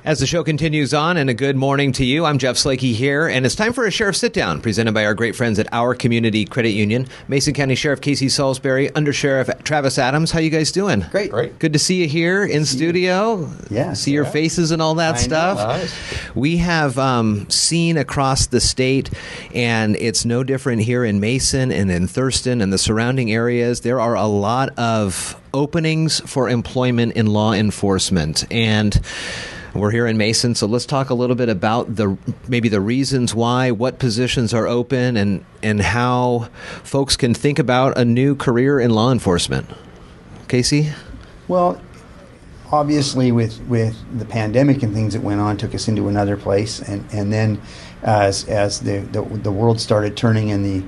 As the show continues on, and a good morning to you, I'm Jeff Slakey here, and it's time for a Sheriff Sit-Down, presented by our great friends at Our Community Credit Union. Mason County Sheriff Casey Salisbury, Under Sheriff Travis Adams. How you guys doing? Great. Good to see you here in studio. Yeah. See your faces and all that stuff. Nice. We have seen across the state, and it's no different here in Mason and in Thurston and the surrounding areas. There are a lot of openings for employment in law enforcement, and we're here in Mason, so let's talk a little bit about maybe the reasons why, what positions are open, and how folks can think about a new career in law enforcement. Casey? Well, obviously with the pandemic and things that went on, took us into another place, and then as the world started turning and the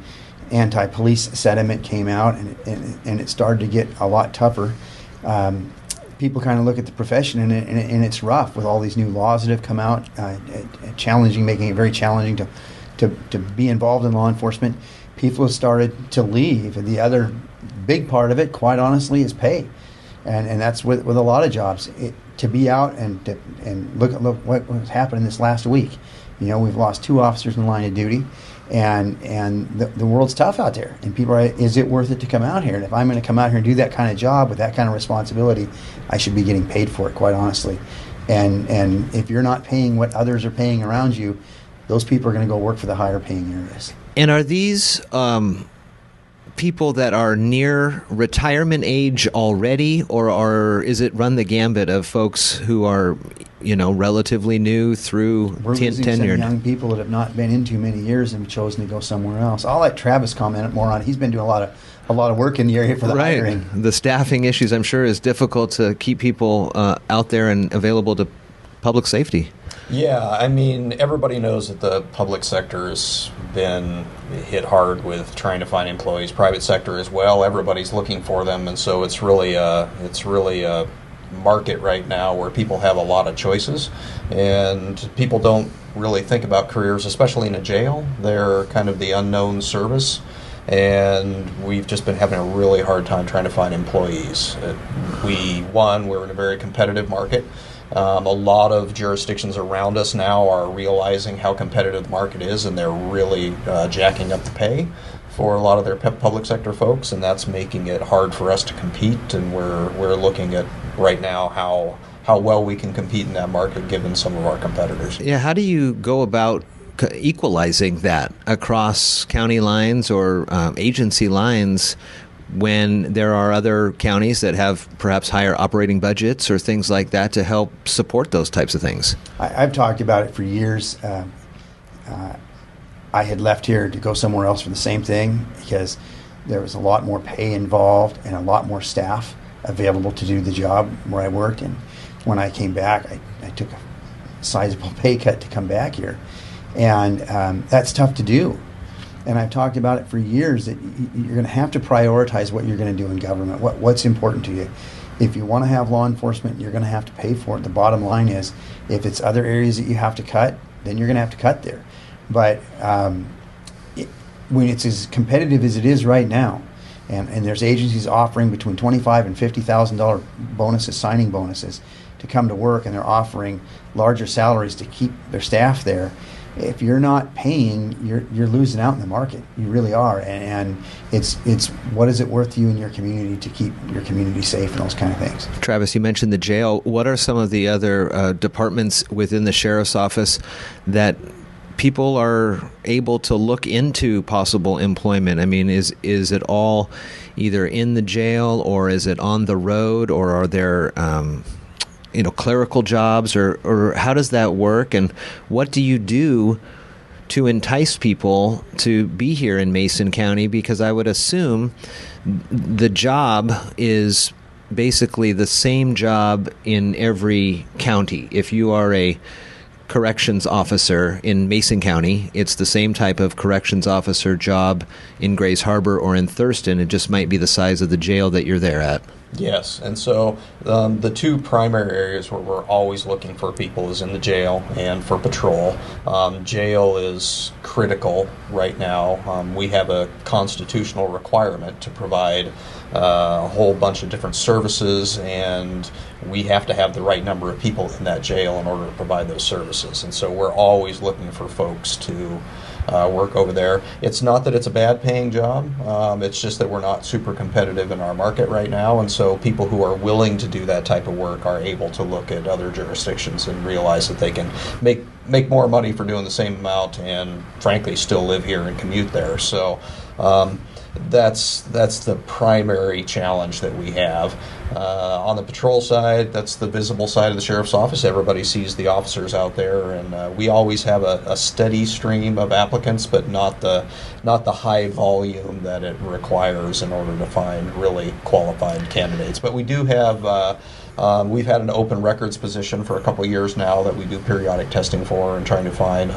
anti-police sentiment came out and it started to get a lot tougher, people kind of look at the profession and it's rough with all these new laws that have come out, making it very challenging to be involved in law enforcement. People have started to leave. And the other big part of it, quite honestly, is pay, and that's with a lot of jobs. To be out and look what was happening this last week. You know, we've lost 2 officers in the line of duty. And the world's tough out there, and people are, is it worth it to come out here? And if I'm going to come out here and do that kind of job with that kind of responsibility, I should be getting paid for it, quite honestly. And if you're not paying what others are paying around you, those people are going to go work for the higher paying areas. And are these people that are near retirement age already, or is it run the gambit of folks who are, relatively new through We're losing some young people that have not been in too many years and chosen to go somewhere else. I'll let Travis comment more on it. He's been doing a lot of work in the area for the hiring. The staffing issues, I'm sure, is difficult to keep people out there and available to public safety. Yeah, I mean, everybody knows that the public sector has been hit hard with trying to find employees. Private sector as well. Everybody's looking for them, and so it's really a market right now where people have a lot of choices, and people don't really think about careers, especially in a jail. They're kind of the unknown service, and we've just been having a really hard time trying to find employees. We're in a very competitive market. A lot of jurisdictions around us now are realizing how competitive the market is, and they're really jacking up the pay for a lot of their public sector folks, and that's making it hard for us to compete. And we're looking at right now how well we can compete in that market given some of our competitors. Yeah, how do you go about equalizing that across county lines or agency lines when there are other counties that have perhaps higher operating budgets or things like that to help support those types of things? I've talked about it for years. I had left here to go somewhere else for the same thing because there was a lot more pay involved and a lot more staff available to do the job where I worked. And when I came back, I took a sizable pay cut to come back here. And that's tough to do. And I've talked about it for years that you're going to have to prioritize what you're going to do in government, what's important to you. If you want to have law enforcement, you're going to have to pay for it. The bottom line is, if it's other areas that you have to cut, then you're going to have to cut there. But when it's as competitive as it is right now, and there's agencies offering between $25,000 and $50,000 bonuses, signing bonuses, to come to work, and they're offering larger salaries to keep their staff there. If you're not paying, you're losing out in the market. You really are, and it's what is it worth to you in your community to keep your community safe and those kind of things. Travis, you mentioned the jail. What are some of the other departments within the sheriff's office that people are able to look into possible employment? I mean, is it all either in the jail, or is it on the road, or are there clerical jobs, or how does that work, and what do you do to entice people to be here in Mason County? Because I would assume the job is basically the same job in every county. If you are a corrections officer in Mason County, it's the same type of corrections officer job in Grays Harbor or in Thurston. It just might be the size of the jail that you're there at. Yes, and so the two primary areas where we're always looking for people is in the jail and for patrol. Jail is critical right now. We have a constitutional requirement to provide a whole bunch of different services, and we have to have the right number of people in that jail in order to provide those services. And so we're always looking for folks to work over there. It's not that it's a bad paying job, it's just that we're not super competitive in our market right now, and so people who are willing to do that type of work are able to look at other jurisdictions and realize that they can make more money for doing the same amount and frankly still live here and commute there. So that's the primary challenge that we have. On the patrol side, that's the visible side of the sheriff's office. Everybody sees the officers out there, and we always have a steady stream of applicants, but not the high volume that it requires in order to find really qualified candidates. But we do have we've had an open records position for a couple of years now that we do periodic testing for and trying to find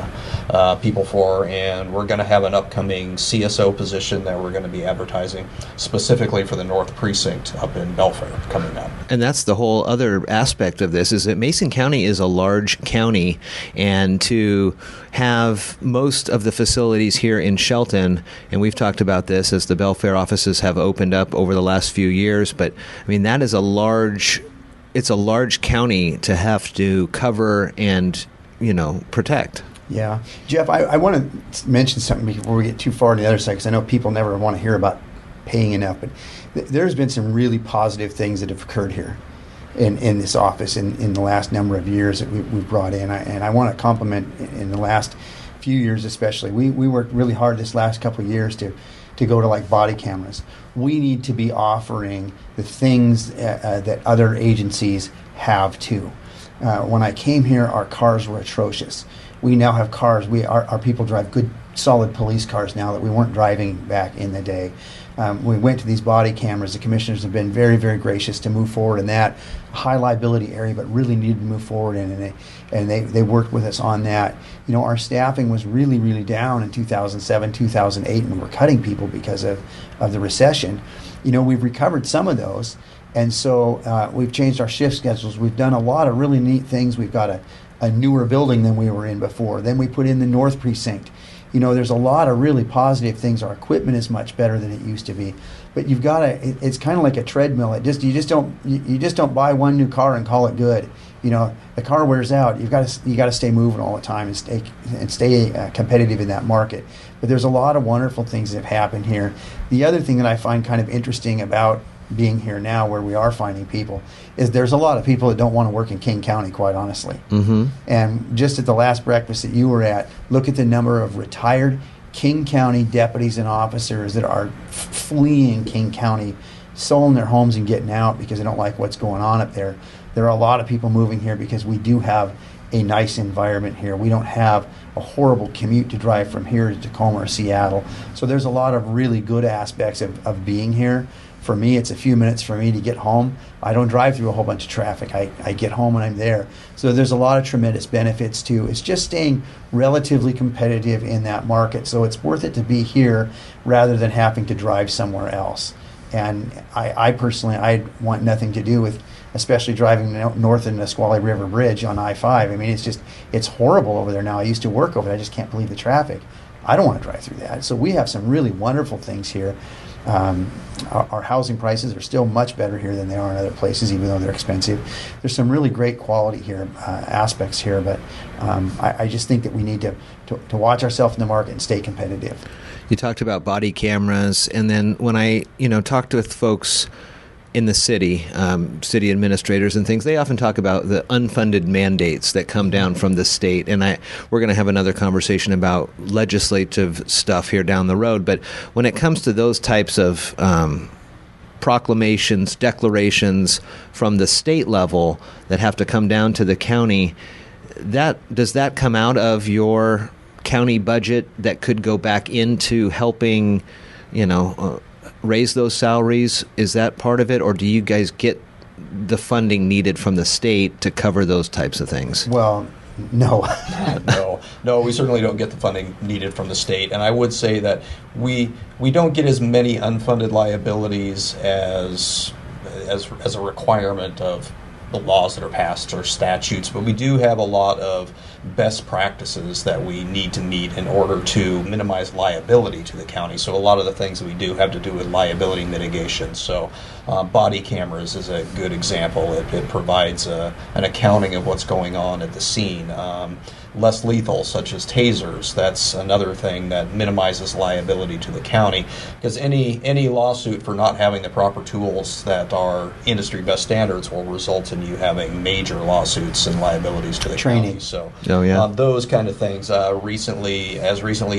people for, and we're going to have an upcoming CSO position that we're going to be advertising specifically for the North Precinct up in Belfair coming up. And that's the whole other aspect of this, is that Mason County is a large county, and to have most of the facilities here in Shelton, and we've talked about this as the Belfair offices have opened up over the last few years, but I mean that is it's a large county to have to cover and, protect. Yeah. Jeff, I want to mention something before we get too far to the other side, because I know people never want to hear about paying enough, but there's been some really positive things that have occurred here in this office in the last number of years that we've brought in. And I want to compliment in the last few years especially. We worked really hard this last couple of years to go to like body cameras. We need to be offering the things that other agencies have too. When I came here, our cars were atrocious. We now have cars. Our people drive good, solid police cars now that we weren't driving back in the day. We went to these body cameras. The commissioners have been very, very gracious to move forward in that high liability area, but really needed to move forward in, and they worked with us on that. Our staffing was really, really down in 2007, 2008, and we were cutting people because of the recession. We've recovered some of those, and so we've changed our shift schedules. We've done a lot of really neat things. We've got a newer building than we were in before. Then we put in the North Precinct. There's a lot of really positive things. Our equipment is much better than it used to be, but you've got to. It's kind of like a treadmill. You just don't buy one new car and call it good. The car wears out. You got to stay moving all the time and stay competitive in that market. But there's a lot of wonderful things that have happened here. The other thing that I find kind of interesting about being here now, where we are finding people, is there's a lot of people that don't want to work in King County, quite honestly. Mm-hmm. And just at the last breakfast that you were at, look at the number of retired King County deputies and officers that are fleeing King County, selling their homes and getting out because they don't like what's going on up there. There are a lot of people moving here because we do have a nice environment here. We don't have a horrible commute to drive from here to Tacoma or Seattle. So there's a lot of really good aspects of being here. For me, it's a few minutes for me to get home. I don't drive through a whole bunch of traffic. I get home and I'm there. So there's a lot of tremendous benefits too. It's just staying relatively competitive in that market. So it's worth it to be here rather than having to drive somewhere else. And I personally, I want nothing to do with, especially driving north in the Nisqually River Bridge on I-5. I mean, it's horrible over there now. I used to work over there. I just can't believe the traffic. I don't want to drive through that. So we have some really wonderful things here. Our housing prices are still much better here than they are in other places, even though they're expensive. There's some really great quality here, aspects here, but I just think that we need to watch ourselves in the market and stay competitive. You talked about body cameras, and then when I talked with folks in the city administrators and things, they often talk about the unfunded mandates that come down from the state. And we're going to have another conversation about legislative stuff here down the road. But when it comes to those types of proclamations, declarations from the state level that have to come down to the county, does that come out of your county budget that could go back into helping, raise those salaries? Is that part of it, or do you guys get the funding needed from the state to cover those types of things? Well, no. No, we certainly don't get the funding needed from the state. And I would say that we don't get as many unfunded liabilities as as a requirement of the laws that are passed or statutes, but we do have a lot of best practices that we need to meet in order to minimize liability to the county. So a lot of the things that we do have to do with liability mitigation. So body cameras is a good example. It provides an accounting of what's going on at the scene. Less lethal, such as tasers, that's another thing that minimizes liability to the county, because any lawsuit for not having the proper tools that are industry best standards will result in you having major lawsuits and liabilities to the county. So those kind of things. As recently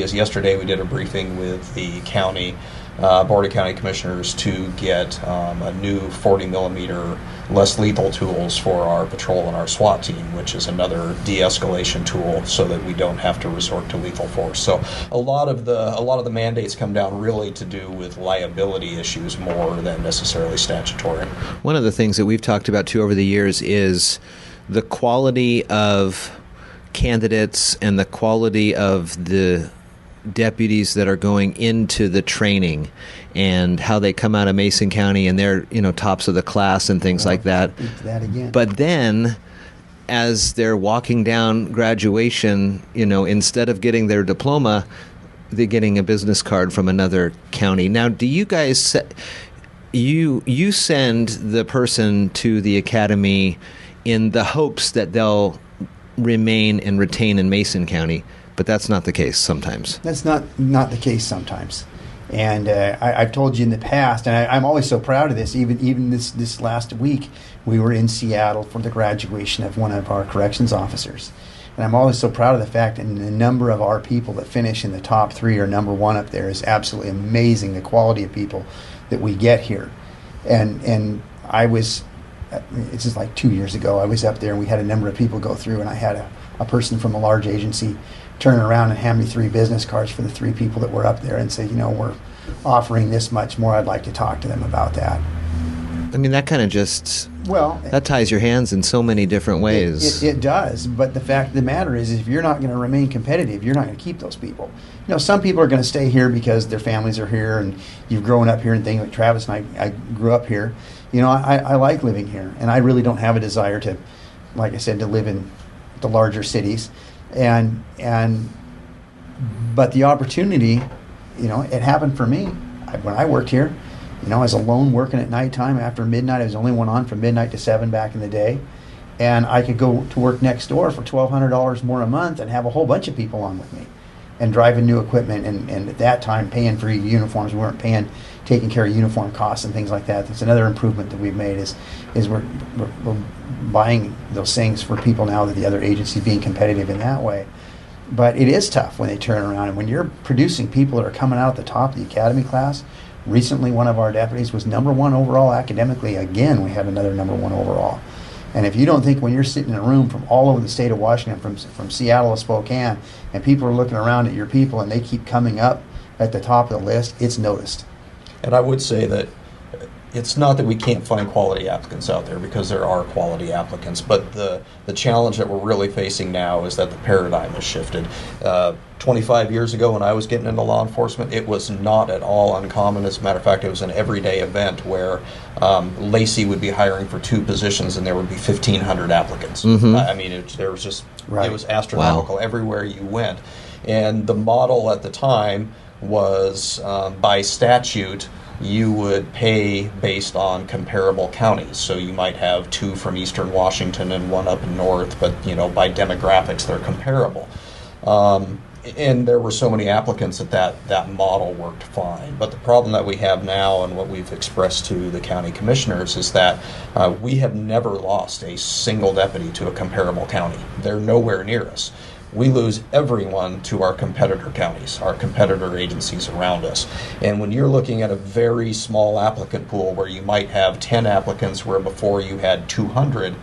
as yesterday, we did a briefing with the county Board of County Commissioners to get a new 40 millimeter less lethal tools for our patrol and our SWAT team, which is another de-escalation tool, so that we don't have to resort to lethal force. So a lot of the mandates come down really to do with liability issues more than necessarily statutory. One of the things that we've talked about too over the years is the quality of candidates and the quality of the deputies that are going into the training, and how they come out of Mason County and they're tops of the class and things like that. But then, as they're walking down graduation, instead of getting their diploma, they're getting a business card from another county. Now, do you guys you send the person to the academy in the hopes that they'll remain and retain in Mason County? But that's not the case sometimes. That's not the case sometimes. And I've told you in the past, and I'm always so proud of this, even this last week, we were in Seattle for the graduation of one of our corrections officers. And I'm always so proud of the fact that the number of our people that finish in the top 3 or number 1 up there is absolutely amazing, the quality of people that we get here. And I was, it's just like 2 years ago, I was up there and we had a number of people go through, and I had a person from a large agency turn around and hand me 3 business cards for the 3 people that were up there and say, we're offering this much more. I'd like to talk to them about that. I mean, that kind of just, that ties your hands in so many different ways. It does, but the fact of the matter is if you're not going to remain competitive, you're not going to keep those people. Some people are going to stay here because their families are here and you've grown up here and things like Travis and I grew up here. I like living here, and I really don't have a desire to, like I said, to live in the larger cities. But the opportunity, it happened for me when I worked here. I was alone working at nighttime after midnight. I was the only one on from midnight to 7 back in the day, and I could go to work next door for $1,200 more a month and have a whole bunch of people on with me, and driving new equipment, and at that time paying for uniforms. We weren't taking care of uniform costs and things like that. That's another improvement that we've made is we're buying those things for people now that the other agencies being competitive in that way. But it is tough when they turn around, and when you're producing people that are coming out at the top of the academy class. Recently, one of our deputies was number 1 overall academically. Again, we had another number 1 overall. And if you don't think when you're sitting in a room from all over the state of Washington, from Seattle to Spokane, and people are looking around at your people and they keep coming up at the top of the list, it's noticed. And I would say that it's not that we can't find quality applicants out there, because there are quality applicants, but the challenge that we're really facing now is that the paradigm has shifted. 25 years ago when I was getting into law enforcement, it was not at all uncommon. As a matter of fact, it was an everyday event where Lacey would be hiring for 2 positions and there would be 1,500 applicants. Mm-hmm. I mean, it was astronomical everywhere you went. And the model at the time was by statute, you would pay based on comparable counties. So you might have 2 from eastern Washington and 1 up north, but by demographics they're comparable. And there were so many applicants that model worked fine. But the problem that we have now, and what we've expressed to the county commissioners, is that we have never lost a single deputy to a comparable county. They're nowhere near us. We lose everyone to our competitor counties, our competitor agencies around us. And when you're looking at a very small applicant pool where you might have 10 applicants where before you had 200,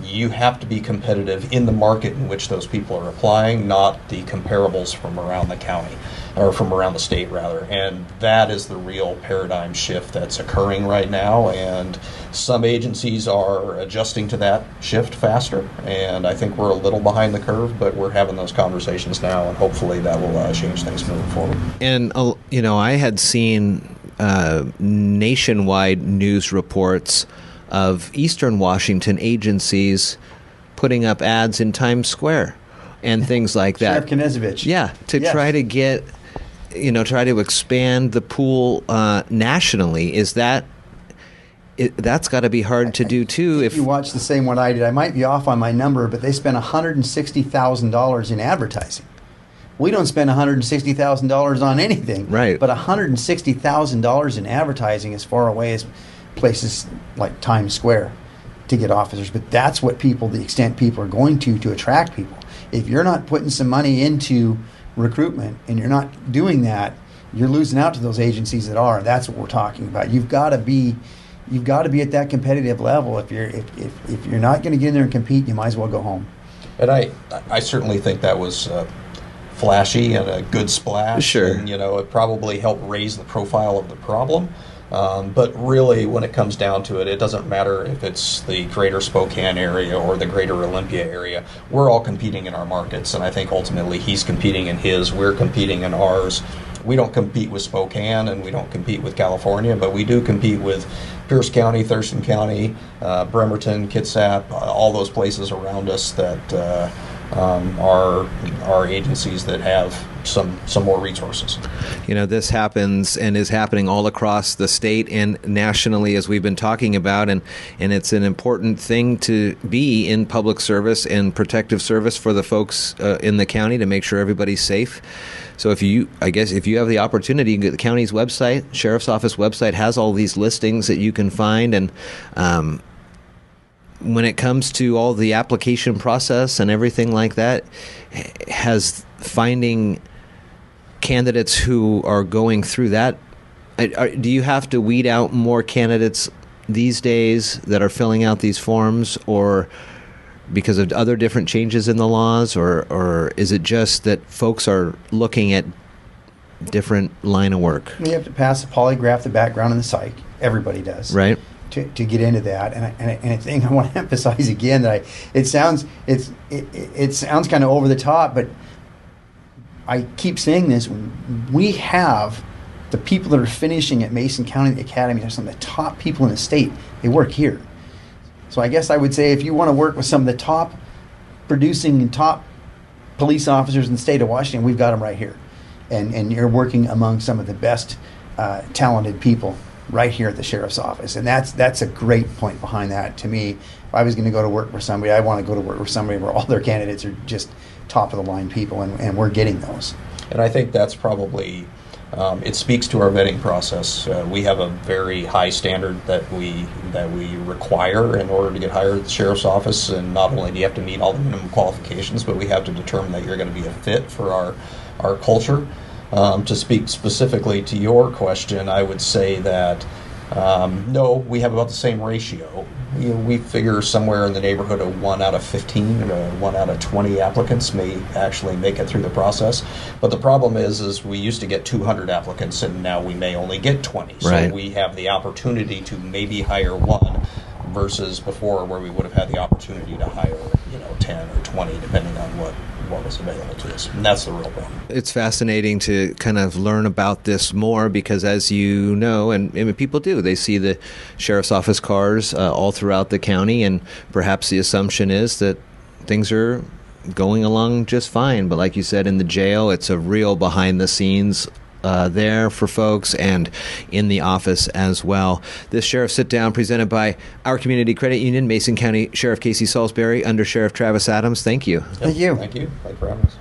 you have to be competitive in the market in which those people are applying, not the comparables from around the county, or from around the state rather. And that is the real paradigm shift that's occurring right now, and some agencies are adjusting to that shift faster, and I think we're a little behind the curve, but we're having those conversations now, and hopefully that will change things moving forward. And I had seen nationwide news reports of Eastern Washington agencies putting up ads in Times Square and things like that. Sheriff Knezevich. Yeah, to Yes. try to get, try to expand the pool nationally. Is that that's got to be hard to do too? If you watch the same one I did, I might be off on my number, but they spent $160,000 in advertising. We don't spend $160,000 on anything, right? But $160,000 in advertising as far away as places like Times Square to get officers. But that's what the extent people are going to attract people. If you're not putting some money into recruitment and you're not doing that, you're losing out to those agencies that are. That's what we're talking about. You've got to be at that competitive level. If you're not going to get in there and compete, you might as well go home. And I certainly think that was flashy and a good splash. Sure. And, it probably helped raise the profile of the problem. But really, when it comes down to it, it doesn't matter if it's the greater Spokane area or the greater Olympia area. We're all competing in our markets, and I think ultimately he's competing in his, we're competing in ours. We don't compete with Spokane and we don't compete with California, but we do compete with Pierce County, Thurston County, Bremerton, Kitsap, all those places around us that are agencies that have some more resources. This happens and is happening all across the state and nationally, as we've been talking about, and it's an important thing to be in public service and protective service for the folks in the county to make sure everybody's safe. So if you have the opportunity, you can get the county's website, sheriff's office website has all these listings that you can find, and when it comes to all the application process and everything like that, has finding candidates who are going through that, do you have to weed out more candidates these days that are filling out these forms, or because of other different changes in the laws, or is it just that folks are looking at different line of work? You have to pass the polygraph, the background, and the psych. Everybody does. Right. To get into that, and a thing I want to emphasize again that it sounds kind of over the top, but I keep saying this: we have the people that are finishing at Mason County Academy are some of the top people in the state. They work here, so I guess I would say if you want to work with some of the top producing and top police officers in the state of Washington, we've got them right here, and you're working among some of the best talented people right here at the sheriff's office. And that's a great point behind that. To me, if I was going to go to work for somebody, I want to go to work with somebody where all their candidates are just top of the line people, and we're getting those. And I think that's probably, it speaks to our vetting process. We have a very high standard that we require in order to get hired at the sheriff's office, and not only do you have to meet all the minimum qualifications, but we have to determine that you're going to be a fit for our culture. To speak specifically to your question, I would say that no, we have about the same ratio. We figure somewhere in the neighborhood of 1 out of 15 or 1 out of 20 applicants may actually make it through the process. But the problem is we used to get 200 applicants, and now we may only get 20. Right. So we have the opportunity to maybe hire one, versus before where we would have had the opportunity to hire 10 or 20 depending on what was available to us. And that's the real problem. It's fascinating to kind of learn about this more because, as you know, and people do, they see the sheriff's office cars all throughout the county, and perhaps the assumption is that things are going along just fine. But like you said, in the jail, it's a real behind the scenes there for folks, and in the office as well. This Sheriff Sit Down presented by our Community Credit Union, Mason County Sheriff Casey Salisbury, Under Sheriff Travis Adams. Thank you. Thank you. Thank you. Thank you for having us.